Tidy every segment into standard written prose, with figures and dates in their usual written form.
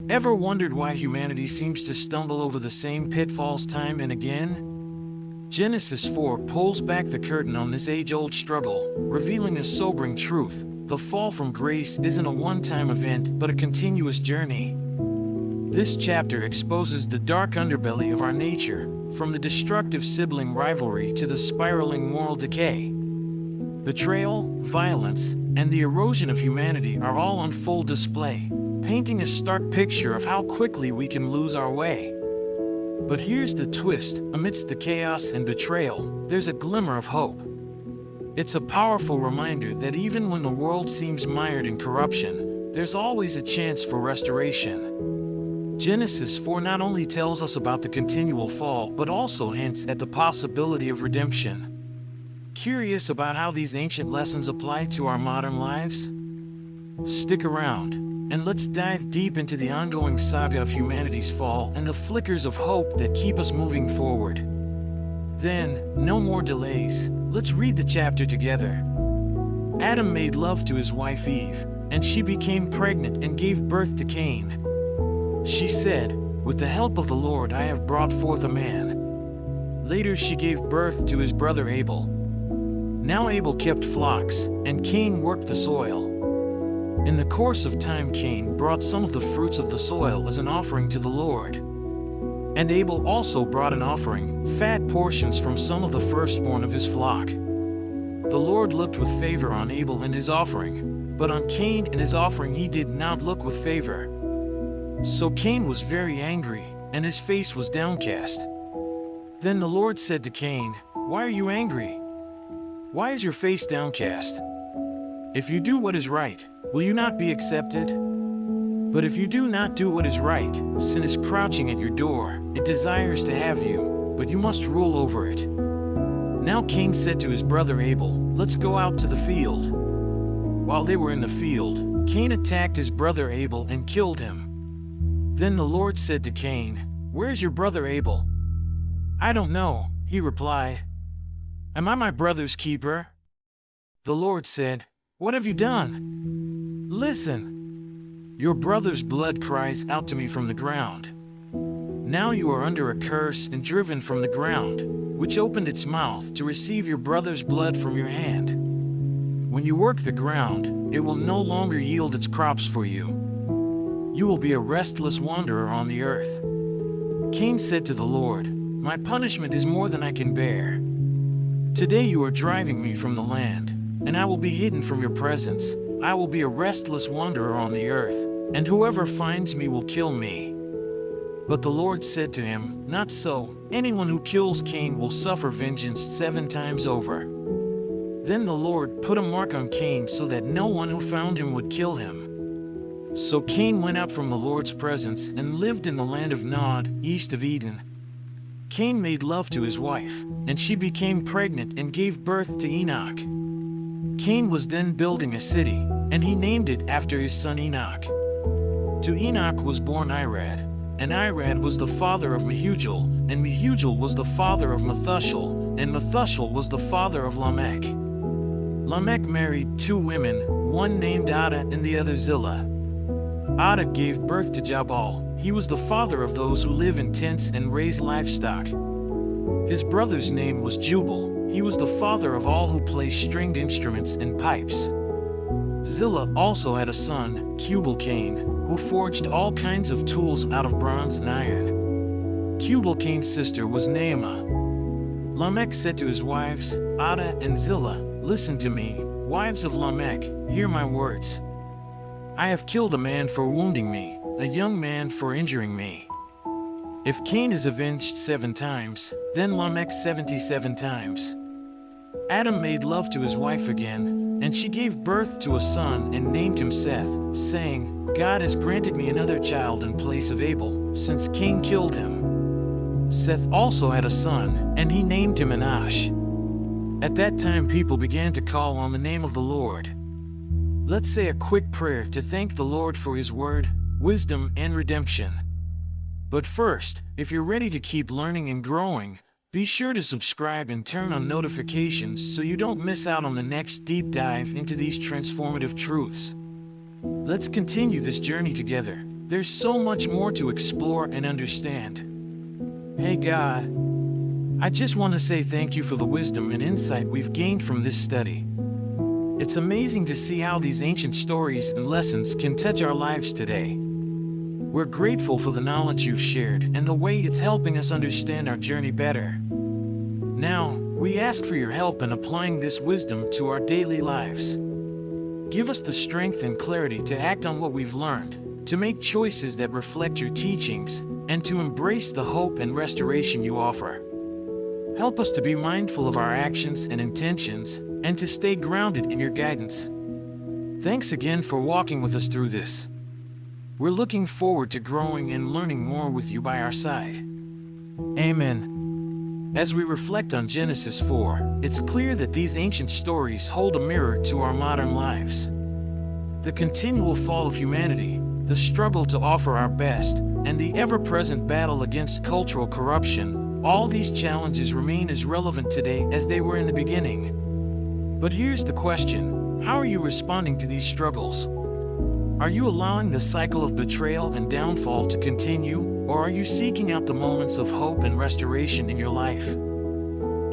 Ever wondered why humanity seems to stumble over the same pitfalls time and again? Genesis 4 pulls back the curtain on this age-old struggle, revealing a sobering truth. The fall from grace isn't a one-time event, but a continuous journey. This chapter exposes the dark underbelly of our nature, from the destructive sibling rivalry to the spiraling moral decay. Betrayal, violence, and the erosion of humanity are all on full display, painting a stark picture of how quickly we can lose our way. But here's the twist: amidst the chaos and betrayal, there's a glimmer of hope. It's a powerful reminder that even when the world seems mired in corruption, there's always a chance for restoration. Genesis 4 not only tells us about the continual fall, but also hints at the possibility of redemption. Curious about how these ancient lessons apply to our modern lives? Stick around, and let's dive deep into the ongoing saga of humanity's fall and the flickers of hope that keep us moving forward. Then, no more delays, let's read the chapter together. Adam made love to his wife Eve, and she became pregnant and gave birth to Cain. She said, "With the help of the Lord I have brought forth a man." Later she gave birth to his brother Abel. Now Abel kept flocks, and Cain worked the soil. In the course of time Cain brought some of the fruits of the soil as an offering to the Lord. And Abel also brought an offering, fat portions from some of the firstborn of his flock. The Lord looked with favor on Abel and his offering, but on Cain and his offering he did not look with favor. So Cain was very angry, and his face was downcast. Then the Lord said to Cain, "Why are you angry? Why is your face downcast? If you do what is right, will you not be accepted? But if you do not do what is right, sin is crouching at your door. It desires to have you, but you must rule over it." Now Cain said to his brother Abel, "Let's go out to the field." While they were in the field, Cain attacked his brother Abel and killed him. Then the Lord said to Cain, "Where's your brother Abel?" "I don't know," he replied. "Am I my brother's keeper?" The Lord said, "What have you done? Listen. Your brother's blood cries out to me from the ground. Now you are under a curse and driven from the ground, which opened its mouth to receive your brother's blood from your hand. When you work the ground, it will no longer yield its crops for you. You will be a restless wanderer on the earth." Cain said to the Lord, "My punishment is more than I can bear. Today you are driving me from the land, and I will be hidden from your presence. I will be a restless wanderer on the earth, and whoever finds me will kill me." But the Lord said to him, "Not so. Anyone who kills Cain will suffer vengeance 7 times over." Then the Lord put a mark on Cain so that no one who found him would kill him. So Cain went out from the Lord's presence and lived in the land of Nod, east of Eden. Cain made love to his wife, and she became pregnant and gave birth to Enoch. Cain was then building a city, and he named it after his son Enoch. To Enoch was born Irad, and Irad was the father of Mehujael, and Mehujael was the father of Methuselah, and Methuselah was the father of Lamech. Lamech married 2 women, one named Ada and the other Zillah. Ada gave birth to Jabal. He was the father of those who live in tents and raise livestock. His brother's name was Jubal. He was the father of all who play stringed instruments and pipes. Zillah also had a son, Tubal-Cain, who forged all kinds of tools out of bronze and iron. Tubal-Cain's sister was Naamah. Lamech said to his wives, Ada and Zillah, "Listen to me, wives of Lamech, hear my words. I have killed a man for wounding me, a young man for injuring me. If Cain is avenged 7 times, then Lamech 77 times." Adam made love to his wife again, and she gave birth to a son and named him Seth, saying, "God has granted me another child in place of Abel, since Cain killed him." Seth also had a son, and he named him Enosh. At that time people began to call on the name of the Lord. Let's say a quick prayer to thank the Lord for His word, wisdom, and redemption. But first, if you're ready to keep learning and growing, be sure to subscribe and turn on notifications so you don't miss out on the next deep dive into these transformative truths. Let's continue this journey together. There's so much more to explore and understand. Hey God, I just want to say thank you for the wisdom and insight we've gained from this study. It's amazing to see how these ancient stories and lessons can touch our lives today. We're grateful for the knowledge you've shared and the way it's helping us understand our journey better. Now, we ask for your help in applying this wisdom to our daily lives. Give us the strength and clarity to act on what we've learned, to make choices that reflect your teachings, and to embrace the hope and restoration you offer. Help us to be mindful of our actions and intentions, and to stay grounded in your guidance. Thanks again for walking with us through this. We're looking forward to growing and learning more with you by our side. Amen. As we reflect on Genesis 4, it's clear that these ancient stories hold a mirror to our modern lives. The continual fall of humanity, the struggle to offer our best, and the ever-present battle against cultural corruption, all these challenges remain as relevant today as they were in the beginning. But here's the question: how are you responding to these struggles? Are you allowing the cycle of betrayal and downfall to continue, or are you seeking out the moments of hope and restoration in your life?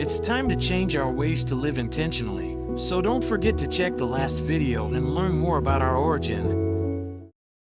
It's time to change our ways to live intentionally, so don't forget to check the last video and learn more about our origin.